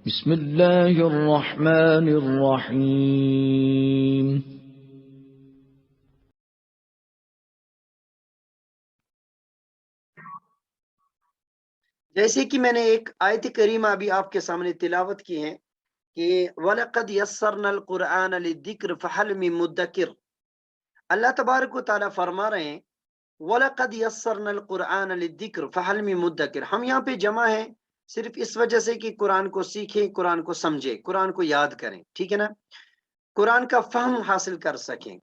بسم اللہ الرحمن الرحیم۔ جیسے کہ میں نے ایک آیت کریمہ ابھی آپ کے سامنے تلاوت کی ہے کہ وَلَقَدْ يَسَّرْنَا الْقُرْآنَ لِلذِّكْرِ فَهَلْ مِن مُدَّكِرٍ۔ اللہ تبارک و تعالیٰ فرما رہے ہیں وَلَقَدْ يَسَّرْنَا الْقُرْآنَ لِلذِّكْرِ فَهَلْ مِن مُدَّكِرٍ۔ ہم یہاں پہ جمع ہیں صرف اس وجہ سے کہ قرآن کو سیکھیں، قرآن کو سمجھیں، قرآن کو یاد کریں، ٹھیک ہے نا، قرآن کا فہم حاصل کر سکیں۔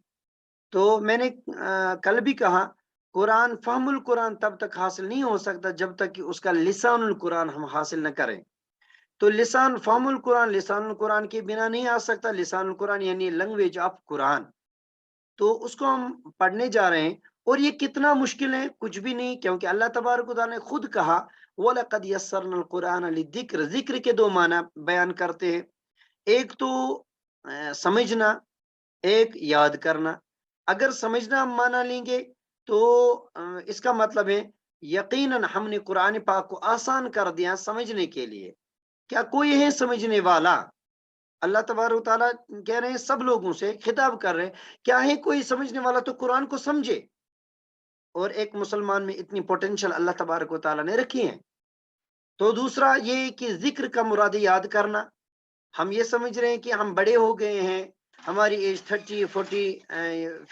تو میں نے کل بھی کہا قرآن فہم القرآن تب تک حاصل نہیں ہو سکتا جب تک کہ اس کا لسان القرآن ہم حاصل نہ کریں۔ تو لسان فہم القرآن، لسان القرآن کے بنا نہیں آ سکتا۔ لسان القرآن یعنی لینگویج آف قرآن، تو اس کو ہم پڑھنے جا رہے ہیں۔ اور یہ کتنا مشکل ہے؟ کچھ بھی نہیں، کیونکہ اللہ تبارک و تعالیٰ نے خود کہا وَلَقَدْ يَسَّرْنَا الْقُرْآنَ لِلذِّكْرِ۔ ذکر کے دو معنی بیان کرتے ہیں، ایک تو سمجھنا، ایک یاد کرنا۔ اگر سمجھنا ہم معنی لیں گے تو اس کا مطلب ہے یقیناً ہم نے قرآن پاک کو آسان کر دیا سمجھنے کے لیے۔ کیا کوئی ہے سمجھنے والا؟ اللہ تبارک و تعالیٰ کہہ رہے ہیں، سب لوگوں سے خطاب کر رہے ہیں، کیا ہے کوئی سمجھنے والا تو قرآن کو سمجھے۔ اور ایک مسلمان میں اتنی پوٹینشل اللہ تبارک و تعالیٰ نے رکھی ہے۔ تو دوسرا یہ کہ ذکر کا مراد یاد کرنا۔ ہم یہ سمجھ رہے ہیں کہ ہم بڑے ہو گئے ہیں، ہماری ایج 30 40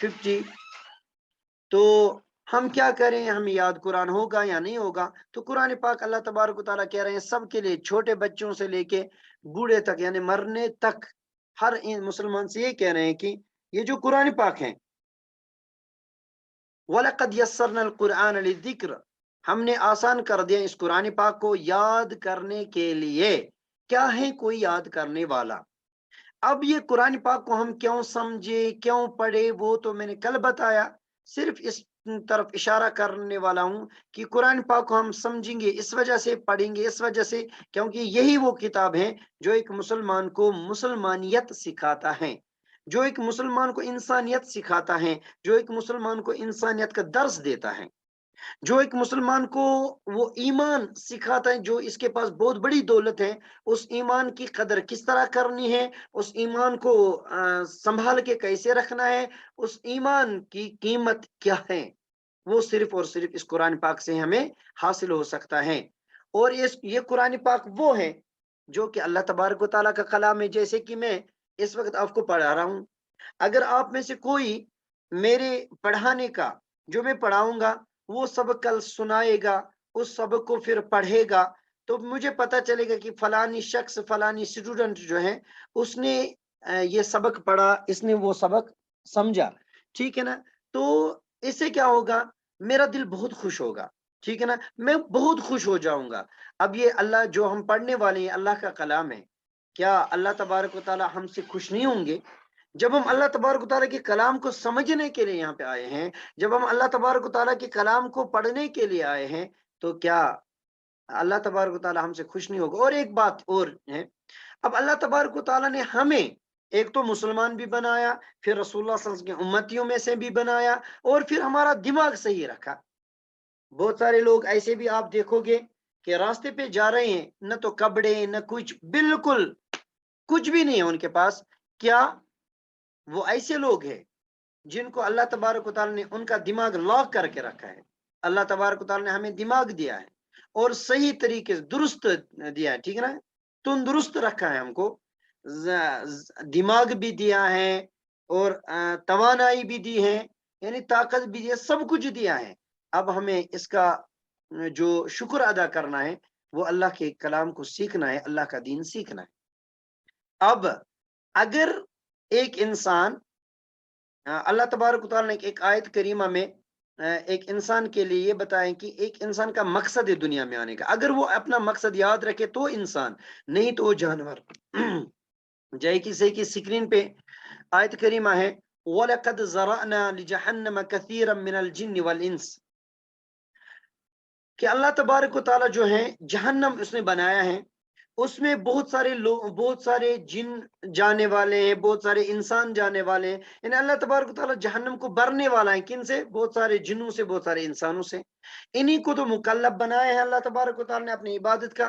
50، تو ہم کیا کریں، ہم یاد قرآن ہوگا یا نہیں ہوگا؟ تو قرآن پاک اللہ تبارک و تعالیٰ کہہ رہے ہیں سب کے لیے، چھوٹے بچوں سے لے کے بوڑھے تک، یعنی مرنے تک ہر مسلمان سے یہ کہہ رہے ہیں کہ یہ جو قرآن پاک ہے وَلَقَدْ يَسَّرْنَا الْقُرْآنَ لِلذِّكْرِ، ہم نے آسان کر دیا اس قرآن پاک کو یاد کرنے کے لیے۔ کیا ہے کوئی یاد کرنے والا؟ اب یہ قرآن پاک کو ہم کیوں سمجھے، کیوں پڑھے، وہ تو میں نے کل بتایا۔ صرف اس طرف اشارہ کرنے والا ہوں کہ قرآن پاک کو ہم سمجھیں گے، اس وجہ سے پڑھیں گے، اس وجہ سے کیونکہ یہی وہ کتاب ہے جو ایک مسلمان کو مسلمانیت سکھاتا ہے، جو ایک مسلمان کو انسانیت سکھاتا ہے، جو ایک مسلمان کو انسانیت کا درس دیتا ہے، جو ایک مسلمان کو وہ ایمان سکھاتا ہے، جو اس کے پاس بہت بڑی دولت ہے، اس ایمان کی قدر کس طرح کرنی ہے، اس ایمان کو سنبھال کے کیسے رکھنا ہے، اس ایمان کی قیمت کیا ہے، وہ صرف اور صرف اس قرآن پاک سے ہمیں حاصل ہو سکتا ہے۔ اور یہ قرآن پاک وہ ہے جو کہ اللہ تبارک و تعالیٰ کا کلام ہے، جیسے کہ میں اس وقت آپ کو پڑھا رہا ہوں۔ اگر آپ میں سے کوئی میرے پڑھانے کا جو میں پڑھاؤں گا وہ سبق کل سنائے گا، اس سبق کو پھر پڑھے گا، تو مجھے پتا چلے گا کہ فلانی شخص، فلانی اسٹوڈنٹ جو ہے اس نے یہ سبق پڑھا، اس نے وہ سبق سمجھا، ٹھیک ہے نا۔ تو اس سے کیا ہوگا؟ میرا دل بہت خوش ہوگا، ٹھیک ہے نا، میں بہت خوش ہو جاؤں گا۔ اب یہ اللہ جو ہم پڑھنے والے ہیں اللہ کا کلام ہے، کیا اللہ تبارک و تعالیٰ ہم سے خوش نہیں ہوں گے؟ جب ہم اللہ تبارک و تعالیٰ کے کلام کو سمجھنے کے لیے یہاں پہ آئے ہیں، جب ہم اللہ تبارک و تعالیٰ کے کلام کو پڑھنے کے لیے آئے ہیں، تو کیا اللہ تبارک و تعالیٰ ہم سے خوش نہیں ہوگا؟ اور ایک بات اور ہے، اب اللہ تبارک و تعالیٰ نے ہمیں ایک تو مسلمان بھی بنایا، پھر رسول اللہ صلی اللہ علیہ وسلم کے امتیوں میں سے بھی بنایا، اور پھر ہمارا دماغ صحیح رکھا۔ بہت سارے لوگ ایسے بھی آپ دیکھو گے کہ راستے پہ جا رہے ہیں، نہ تو کپڑے نہ کچھ، بالکل کچھ بھی نہیں ہے ان کے پاس۔ کیا وہ ایسے لوگ ہیں جن کو اللہ تبارک و تعالیٰ نے ان کا دماغ لاک کر کے رکھا ہے؟ اللہ تبارک و تعالیٰ نے ہمیں دماغ دیا ہے اور صحیح طریقے سے درست دیا ہے، ٹھیک ہے نا، تندرست رکھا ہے ہم کو، دماغ بھی دیا ہے اور توانائی بھی دی ہے، یعنی طاقت بھی دی ہے، سب کچھ دیا ہے۔ اب ہمیں اس کا جو شکر ادا کرنا ہے وہ اللہ کے کلام کو سیکھنا ہے، اللہ کا دین سیکھنا ہے۔ اب اگر ایک انسان، اللہ تبارک و تعالیٰ نے ایک آیت کریمہ میں ایک انسان کے لیے یہ بتائیں کہ ایک انسان کا مقصد ہے دنیا میں آنے کا، اگر وہ اپنا مقصد یاد رکھے تو انسان، نہیں تو وہ جانور۔ جائے کسی کی سکرین پہ آیت کریمہ ہے وَلَقَدْ زَرَعْنَا لِجَهَنَّمَ كَثِيرًا مِنَ الْجِنِّ وَالْإِنسِ، کہ اللہ تبارک و تعالیٰ جو ہے جہنم اس نے بنایا ہے، اس میں بہت سارے لوگ، بہت سارے جن جانے والے ہیں، بہت سارے انسان جانے والے ہیں، یعنی اللہ تبارک و تعالیٰ جہنم کو بھرنے والا ہے کن سے؟ بہت سارے جنوں سے، بہت سارے انسانوں سے۔ انہی کو تو مکلف بنایا ہے اللہ تبارک و تعالیٰ نے اپنی عبادت کا۔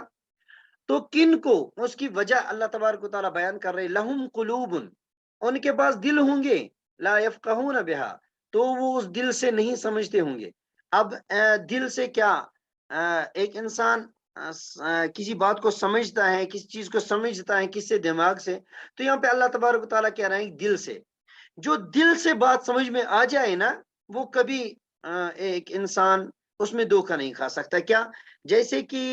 تو کن کو اس کی وجہ اللہ تبارک و تعالیٰ بیان کر رہے لہم قلوب ان کے پاس دل ہوں گے لا یفقہون بہا تو وہ اس دل سے نہیں سمجھتے ہوں گے. اب دل سے کیا ایک انسان کسی بات کو سمجھتا ہے کسی چیز کو سمجھتا ہے کس سے دماغ سے تو یہاں پہ اللہ تبارک و تعالیٰ کہہ رہے ہیں دل سے جو دل سے بات سمجھ میں آ جائے نا وہ کبھی ایک انسان اس میں دھوکہ نہیں کھا سکتا. کیا جیسے کہ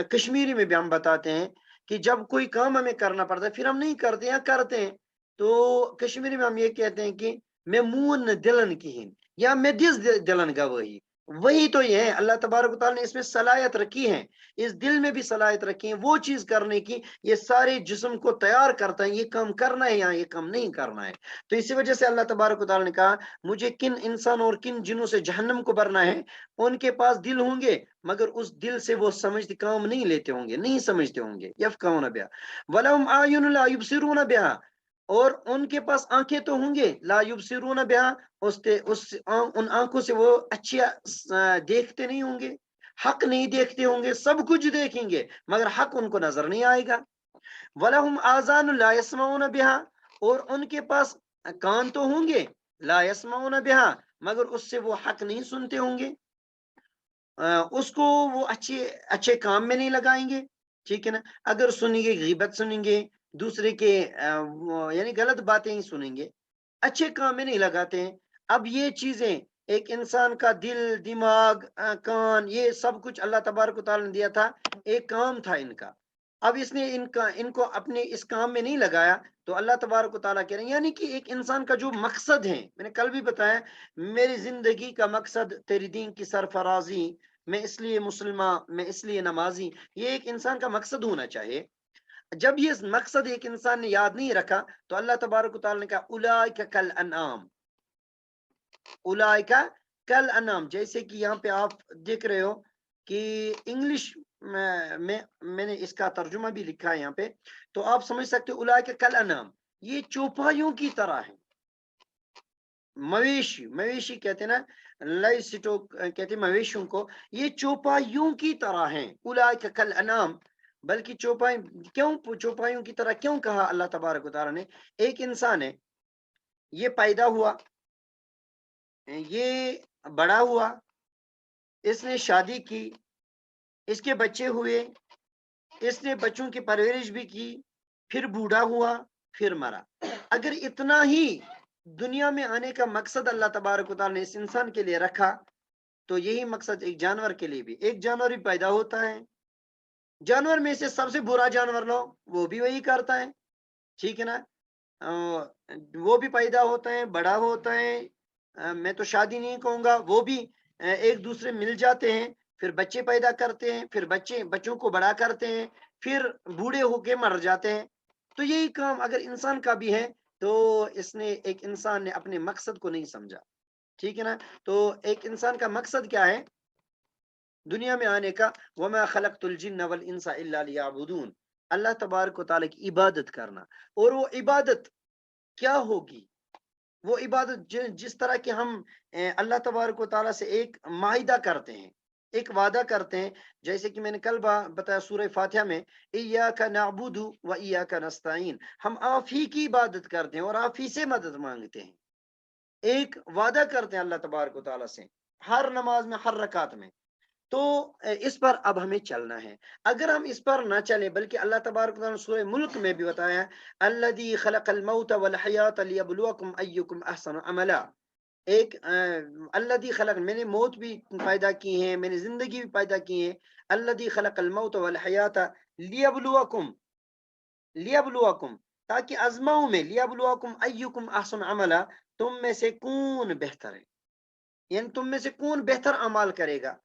کشمیری میں بھی ہم بتاتے ہیں کہ جب کوئی کام ہمیں کرنا پڑتا ہے پھر ہم نہیں کرتے یا کرتے ہیں تو کشمیری میں ہم یہ کہتے ہیں کہ میں مون دلن کہین یا میں دس دلن گواہی. وہی تو یہ ہے اللہ تبارک و تعالیٰ نے اس میں صلاحیت رکھی ہے اس دل میں بھی صلاحیت رکھی ہے وہ چیز کرنے کی یہ سارے جسم کو تیار کرتا ہے یہ کام کرنا ہے یا یہ کام نہیں کرنا ہے. تو اسی وجہ سے اللہ تبارک و تعالیٰ نے کہا مجھے کن انسان اور کن جنوں سے جہنم کو بھرنا ہے ان کے پاس دل ہوں گے مگر اس دل سے وہ سمجھتے کام نہیں لیتے ہوں گے نہیں سمجھتے ہوں گے. یفقہون بہا ولہم اعین لا یبصرون بہا اور ان کے پاس آنکھیں تو ہوں گے لا یبصرون بہا ان آنکھوں سے وہ اچھا دیکھتے نہیں ہوں گے حق نہیں دیکھتے ہوں گے سب کچھ دیکھیں گے مگر حق ان کو نظر نہیں آئے گا. وَلَهُمْ آذَانٌ لَا يَسْمَعُونَ بِهَا اور ان کے پاس کان تو ہوں گے لا يَسْمَعُونَ بِهَا مگر اس سے وہ حق نہیں سنتے ہوں گے اس کو وہ اچھے کام میں نہیں لگائیں گے. ٹھیک ہے نا اگر سنیں گے غیبت سنیں گے دوسرے کے یعنی غلط باتیں ہی سنیں گے اچھے کام میں نہیں لگاتے ہیں. اب یہ چیزیں ایک انسان کا دل دماغ کان یہ سب کچھ اللہ تبارک و تعالیٰ نے دیا تھا ایک کام تھا ان کا. اب اس نے ان کو اپنے اس کام میں نہیں لگایا تو اللہ تبارک و تعالیٰ کہہ رہے ہیں یعنی کہ ایک انسان کا جو مقصد ہے میں نے کل بھی بتایا میری زندگی کا مقصد تیری دین کی سرفرازی میں اس لیے مسلمان میں اس لیے نمازی یہ ایک انسان کا مقصد ہونا چاہیے. جب یہ مقصد ایک انسان نے یاد نہیں رکھا تو اللہ تبارک و تعالیٰ نے کہا اولئک کالانعام اولئک کالانعام جیسے کہ یہاں پہ آپ دیکھ رہے ہو کہ انگلش میں نے اس کا ترجمہ بھی لکھا ہے یہاں پہ تو آپ سمجھ سکتے اولئک کالانعام یہ چوپایوں کی طرح ہے. مویشی کہتے ہیں نا لائسٹو کہتے ہیں مویشیوں کو یہ چوپایوں کی طرح ہیں اولئک کالانعام بلکہ چوپایوں کی طرح کیوں کہا اللہ تبارک و تعالیٰ نے ایک انسان ہے یہ پیدا ہوا یہ بڑا ہوا اس نے شادی کی اس کے بچے ہوئے اس نے بچوں کی پرورش بھی کی پھر بوڑھا ہوا پھر مرا. اگر اتنا ہی دنیا میں آنے کا مقصد اللہ تبارک و تعالیٰ نے اس انسان کے لیے رکھا تو یہی مقصد ایک جانور کے لیے بھی ایک جانور بھی پیدا ہوتا ہے جانور میں سے سب سے برا جانور لو وہ بھی وہی کرتا ہے. ٹھیک ہے نا وہ بھی پیدا ہوتا ہے بڑا ہوتا ہے میں تو شادی نہیں کہوں گا وہ بھی ایک دوسرے مل جاتے ہیں پھر بچے پیدا کرتے ہیں پھر بچوں کو بڑا کرتے ہیں پھر بوڑھے ہو کے مر جاتے ہیں. تو یہی کام اگر انسان کا بھی ہے تو اس نے ایک انسان نے اپنے مقصد کو نہیں سمجھا. ٹھیک ہے نا تو ایک انسان کا مقصد کیا ہے دنیا میں آنے کا وما خلقت الجن والانس الا لیعبدون اللہ تبارک و تعالیٰ کی عبادت کرنا. اور وہ عبادت کیا ہوگی وہ عبادت جس طرح کہ ہم اللہ تبارک و تعالیٰ سے ایک معاہدہ کرتے ہیں ایک وعدہ کرتے ہیں جیسے کہ میں نے کل بتایا سورہ فاتحہ میں ایاک نعبد و ایاک نستعین ہم آپ ہی کی عبادت کرتے ہیں اور آپ ہی سے مدد مانگتے ہیں. ایک وعدہ کرتے ہیں اللہ تبارک و تعالیٰ سے ہر نماز میں ہر رکعت میں تو اس پر اب ہمیں چلنا ہے. اگر ہم اس پر نہ چلیں بلکہ اللہ تبارک و تعالیٰ نے سورہ ملک میں بھی بتایا الذی خلق الموت والحیات لیبلوکم ایکم احسن عملا ایک الذی خلق میں نے موت بھی پیدا کی ہے میں نے زندگی بھی پیدا کی ہے الذی خلق الموت والحیات لیبلوکم تاکہ ازماؤں میں لیبلوکم ایکم احسن عملا تم میں سے کون بہتر ہے یعنی تم میں سے کون بہتر عمل کرے گا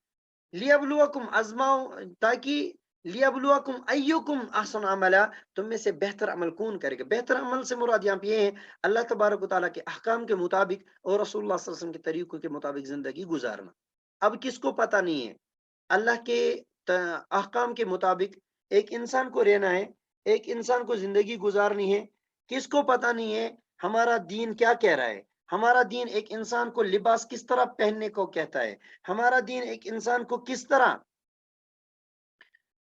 لیبلوکم ازماؤ تاکہ لیبلوکم ایکم احسن عملا تم میں سے بہتر عمل کون کرے گا. بہتر عمل سے مراد یہاں پہ یہ ہے اللہ تبارک و تعالیٰ کے احکام کے مطابق اور رسول اللہ صلی اللہ علیہ وسلم کے طریقوں کے مطابق زندگی گزارنا. اب کس کو پتہ نہیں ہے اللہ کے احکام کے مطابق ایک انسان کو رہنا ہے ایک انسان کو زندگی گزارنی ہے کس کو پتہ نہیں ہے ہمارا دین کیا کہہ رہا ہے ہمارا دین ایک انسان کو لباس کس طرح پہننے کو کہتا ہے ہمارا دین ایک انسان کو کس طرح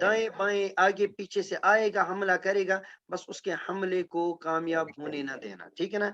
دائیں بائیں آگے پیچھے سے آئے گا، حملہ کرے گا، بس اس کے حملے کو کامیاب ہونے نہ دینا، ٹھیک ہے نا۔